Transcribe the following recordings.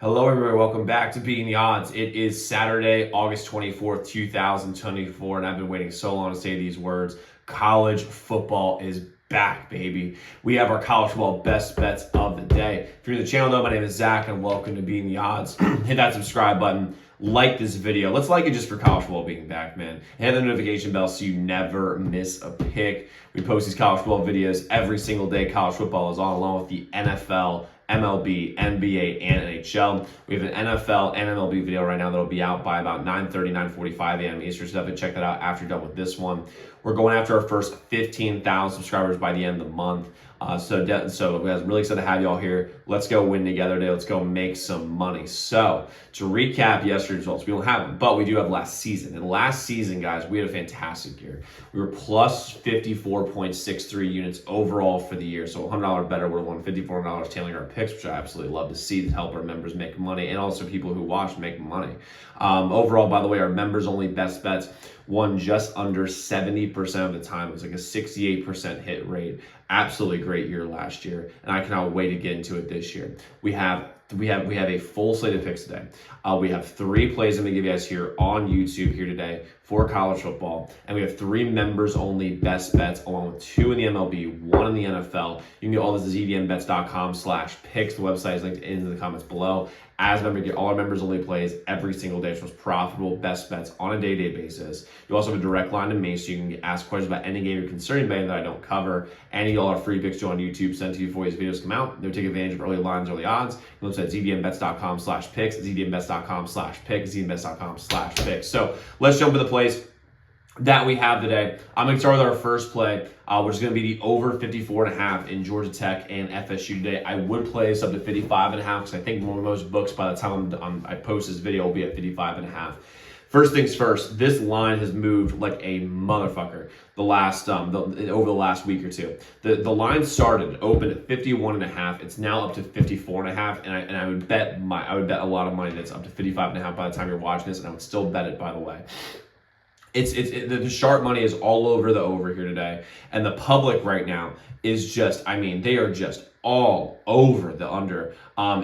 Hello, everybody. Welcome back to Beating the Odds. It is Saturday, August 24th, 2024, and I've been waiting so long to say these words. College football is back, baby. We have our college football best bets of the day. If you're new to the channel, though, my name is Zach, and welcome to Beating the Odds. Hit that subscribe button. Like this video. Let's like it just for college football being back, man. And hit the notification bell so you never miss a pick. We post these college football videos every single day. College football is on, along with the NFL, MLB, NBA, and NHL. We have an NFL and MLB video right now that'll be out by about 9:30, 9:45 a.m. Eastern. So definitely check that out after you're done with this one. We're going after our first 15,000 subscribers by the end of the month. So guys, really excited to have you all here. Let's go win together today. Let's go make some money. So to recap yesterday's results, we don't have them, but we do have last season. And last season, guys, we had a fantastic year. We were plus 54.63 units overall for the year. So $100 better would have won $54 tailing our picks, which I absolutely love to see to help our members make money and also people who watch make money. Overall, by the way, our members only best bets won just under 70% of the time. It was like a 68% hit rate. Absolutely great year last year, and I cannot wait to get into it this year. We have a full slate of picks today. We have 3 plays I'm gonna give you guys here on YouTube here today for college football, and we have 3 members only best bets, along with 2 in the MLB, 1 in the NFL. You can get all this at zdmbets.com/picks. The website is linked in the comments below. As a member, get all our members only plays every single day. So it's profitable best bets on a day-to-day basis. You also have a direct line to me, so you can ask questions about any game you're concerned about that I don't cover. And you get all our free picks on YouTube sent to you before these videos come out. They'll take advantage of early lines, early odds. You can look at zdmbets.com/picks, zdmbets.com/picks, zdmbets.com/picks. So let's jump into the plays that we have today. I'm going to start with our first play, which is going to be the over 54.5 in Georgia Tech and FSU today. I would play this up to 55.5 because I think most books by the time I post this video will be at 55.5. First things first, this line has moved like a motherfucker over the last week or two. The line started open at 51.5. It's now up to 54.5, and I would bet a lot of money that's up to 55.5 by the time you're watching this, and I would still bet it, by the way. The sharp money is all over the over here today, and the public right now is just, I mean, they are just all over the under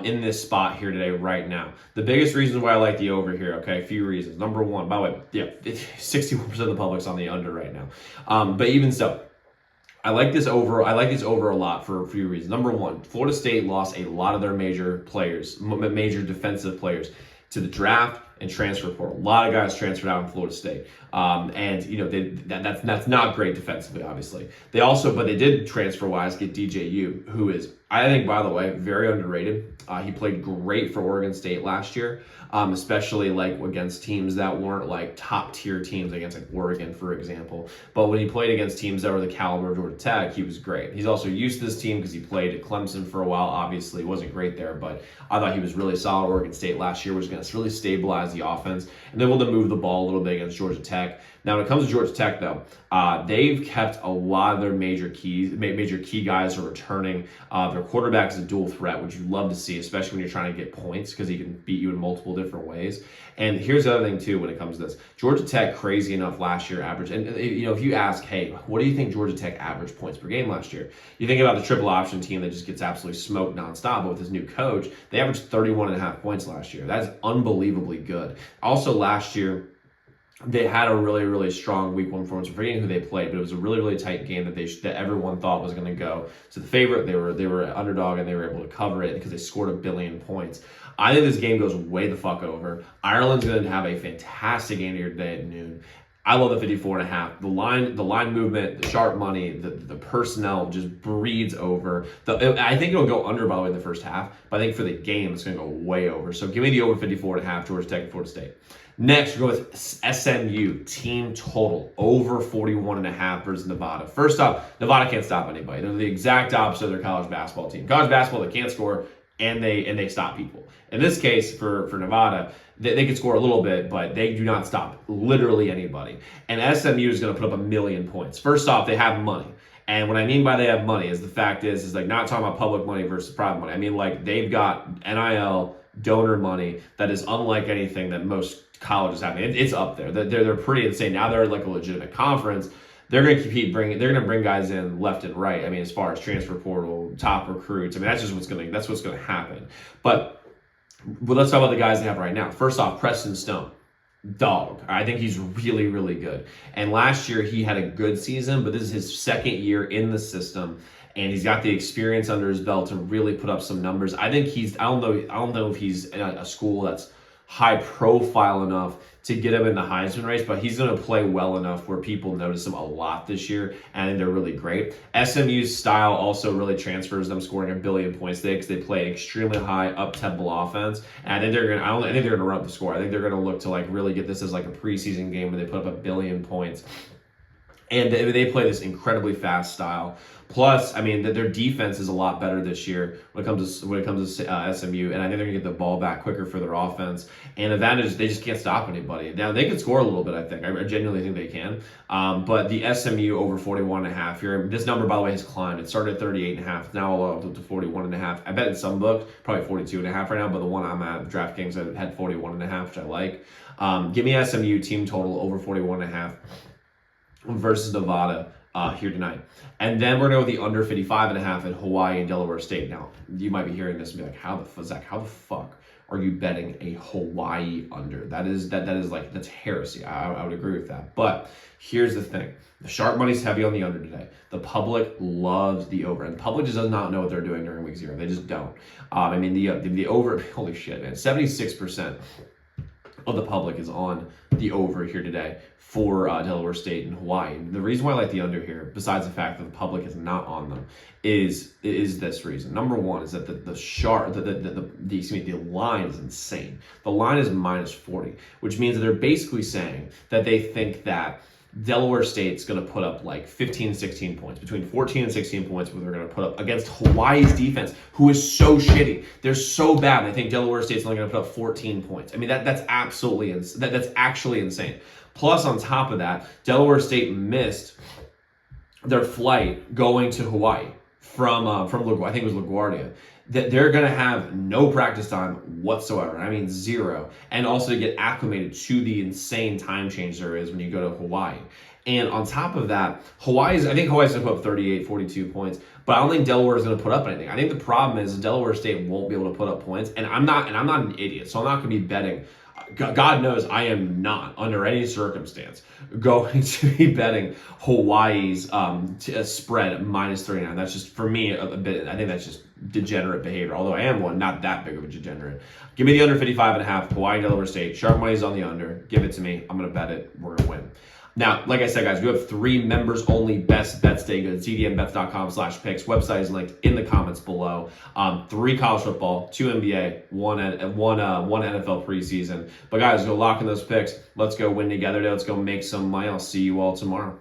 in this spot here today right now. The biggest reason why I like the over here, okay, a few reasons. Number one, by the way, yeah, 61% of the public's on the under right now. But even so, I like this over a lot for a few reasons. Number one, Florida State lost a lot of their major defensive players to the draft and transfer portal. A lot of guys transferred out in Florida State, and you know that's not great defensively, obviously. But they did transfer-wise get DJU, who is, I think, by the way, very underrated. He played great for Oregon State last year, especially like against teams that weren't like top-tier teams, against like Oregon, for example. But when he played against teams that were the caliber of Georgia Tech, he was great. He's also used to this team because he played at Clemson for a while. Obviously, wasn't great there, but I thought he was really solid at Oregon State last year, was going to really stabilize the offense, and they're able to move the ball a little bit against Georgia Tech. Now, when it comes to Georgia Tech, though, they've kept a lot of their major key guys are returning. Their quarterback is a dual threat, which you love to see, especially when you're trying to get points, because he can beat you in multiple different ways. And here's the other thing, too, when it comes to this. Georgia Tech, crazy enough, last year average. And, you know, if you ask, hey, what do you think Georgia Tech averaged points per game last year? You think about the triple option team that just gets absolutely smoked nonstop, but with his new coach, they averaged 31.5 points last year. That's unbelievably good. Also, last year, they had a really, really strong week 1 performance. I'm forgetting who they played, but it was a really, really tight game that everyone thought was going to go to the favorite. They were an underdog, and they were able to cover it because they scored 1 billion points. I think this game goes way the fuck over. Ireland's going to have a fantastic game here today at noon. I love the 54.5. The line movement, the sharp money, the personnel just breeds over. I think it'll go under, by the way, in the first half, but I think for the game, it's going to go way over. So give me the over 54.5, Georgia Tech and Florida State. Next, we're going with SMU, team total, over 41.5 versus Nevada. First off, Nevada can't stop anybody. They're the exact opposite of their college basketball team. College basketball, they can't score, and they stop people. In this case, for Nevada, they can score a little bit, but they do not stop literally anybody. And SMU is going to put up 1 million points. First off, they have money. And what I mean by they have money is the fact is like not talking about public money versus private money. I mean, like, they've got NIL donor money that is unlike anything that most colleges have. It's up there. They're pretty insane. Now they're like a legitimate conference. They're going to they're going to bring guys in left and right. I mean, as far as transfer portal, top recruits, I mean, that's what's going to happen. But But let's talk about the guys they have right now. First off, Preston Stone. Dog. I think he's really, really good. And last year he had a good season, but this is his second year in the system, and he's got the experience under his belt to really put up some numbers. I think I don't know if he's in a school that's high profile enough to get him in the Heisman race, but he's going to play well enough where people notice him a lot this year, and I think they're really great. SMU's style also really transfers them scoring 1 billion points today because they play extremely high up-tempo offense, and I think they're going to. I think they're going to run up the score. I think they're going to look to like really get this as like a preseason game where they put up 1 billion points. And they play this incredibly fast style. Plus, I mean, their defense is a lot better this year when it comes to SMU, and I think they're gonna get the ball back quicker for their offense. And advantage, they just can't stop anybody. Now they can score a little bit. I think I genuinely think they can. But the SMU over 41.5 here. This number, by the way, has climbed. It started at 38.5. It's now up to 41.5. I bet in some books probably 42.5 right now. But the one I'm at, DraftKings, I had 41.5, which I like. Give me SMU team total over 41.5. Versus Nevada here tonight. And then we're going to go with the under 55.5 at Hawaii and Delaware State. Now, you might be hearing this and be like, how the fuck are you betting a Hawaii under? That's heresy. I would agree with that. But here's the thing. The sharp money's heavy on the under today. The public loves the over. And the public just does not know what they're doing during week 0. They just don't. I mean, the over, holy shit, man. 76% of the public is on the over here today for Delaware State and Hawaii. And the reason why I like the under here, besides the fact that the public is not on them, is this reason. Number one is that the line is insane. The line is minus 40, which means that they're basically saying that they think that Delaware State's going to put up like 15, 16 points, between 14 and 16 points, where they're going to put up against Hawaii's defense, who is so shitty. They're so bad. I think Delaware State's only going to put up 14 points. I mean, that's absolutely that's actually insane. Plus, on top of that, Delaware State missed their flight going to Hawaii from LaGuardia. I think it was LaGuardia. That they're going to have no practice time whatsoever. I mean, zero. And also to get acclimated to the insane time change there is when you go to Hawaii. And on top of that, I think Hawaii's going to put up 38, 42 points, but I don't think Delaware is going to put up anything. I think the problem is Delaware State won't be able to put up points, and I'm not an idiot, so I'm not going to be betting. God knows I am not, under any circumstance, going to be betting Hawaii's spread minus 39. That's just, for me, a bit, I think that's just degenerate behavior, although I am one, not that big of a degenerate. Give me the under 55.5, Hawaii, Delaware State. Sharp money's on the under. Give it to me. I'm going to bet it. We're going to win. Now, like I said, guys, we have 3 members-only best bets day. Go to cdmbets.com/picks. Website is linked in the comments below. 3 college football, 2 NBA, one NFL preseason. But guys, go lock in those picks. Let's go win together. Let's go make some money. I'll see you all tomorrow.